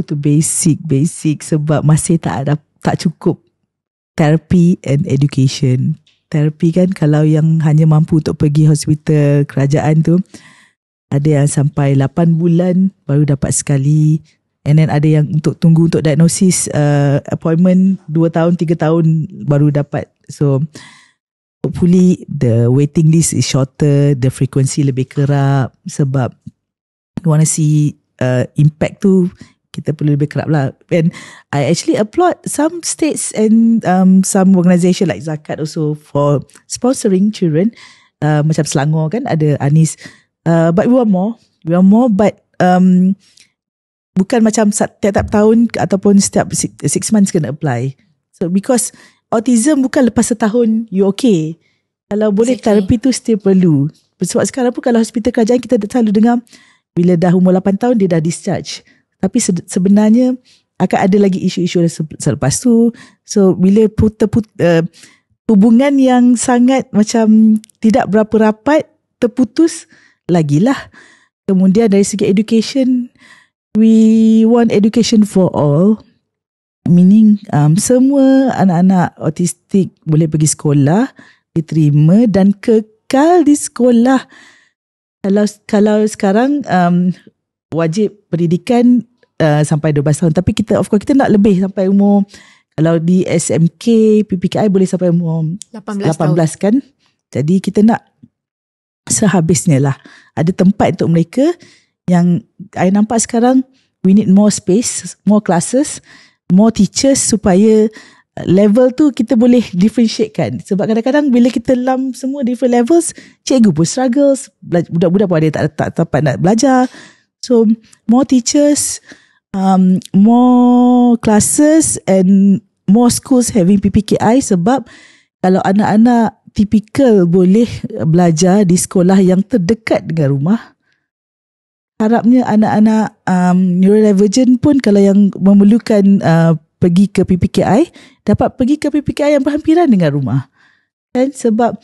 to basic sebab masih tak cukup therapy and education. Terapi kan kalau yang hanya mampu untuk pergi hospital kerajaan tu, ada yang sampai 8 bulan baru dapat sekali, and then ada yang tunggu untuk diagnosis appointment 2 tahun 3 tahun baru dapat. So hopefully the waiting list is shorter, the frequency lebih kerap, sebab we want to see impact tu kita perlu lebih kerap lah. And I actually applaud some states and some organisation like Zakat also for sponsoring children. Macam Selangor kan ada Anis. But we want more. But bukan macam tiap-tiap tahun ataupun setiap 6 months kena apply. So because autism bukan lepas setahun you okay. Kalau boleh terapi tu still perlu. Sebab sekarang pun kalau hospital kerajaan kita selalu dengar bila dah umur 8 tahun dia dah discharge. Tapi sebenarnya akan ada lagi isu-isu selepas tu. So bila hubungan yang sangat macam tidak berapa rapat terputus lagilah. Kemudian dari segi education, we want education for all. Meaning semua anak-anak autistik boleh pergi sekolah, diterima dan kekal di sekolah. Kalau sekarang wajib pendidikan sampai 12 tahun, tapi kita of course kita nak lebih sampai umur, kalau di SMK PPKI boleh sampai umur 18 kan. Jadi kita nak sehabisnya lah ada tempat untuk mereka. Yang I nampak sekarang, we need more space, more classes, more teachers, supaya level tu kita boleh differentiatekan. Sebab kadang-kadang bila kita lam semua different levels, cikgu pun struggles, budak-budak pun ada tak dapat nak belajar. So more teachers, more classes and more schools having PPKI. Sebab kalau anak-anak tipikal boleh belajar di sekolah yang terdekat dengan rumah, harapnya anak-anak neurodivergent pun kalau yang memerlukan pergi ke PPKI, dapat pergi ke PPKI yang berhampiran dengan rumah. Kan? Sebab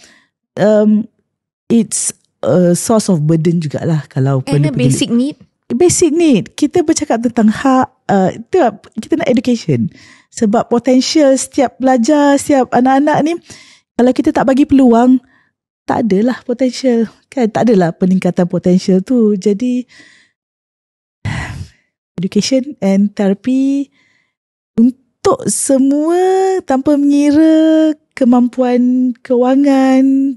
it's a source of burden jugalah kalau and perlu a basic need. Basic need. Kita bercakap tentang hak, kita nak education. Sebab potential setiap pelajar, setiap anak-anak ni, kalau kita tak bagi peluang, tak adalah potential. Kan? Tak adalah peningkatan potential tu. Jadi, education and therapy untuk semua tanpa mengira kemampuan kewangan,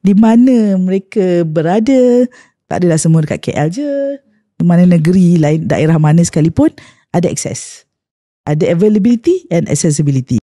di mana mereka berada. Tak adalah semua dekat KL je. Mana negeri lain, daerah mana sekalipun ada akses, ada availability and accessibility.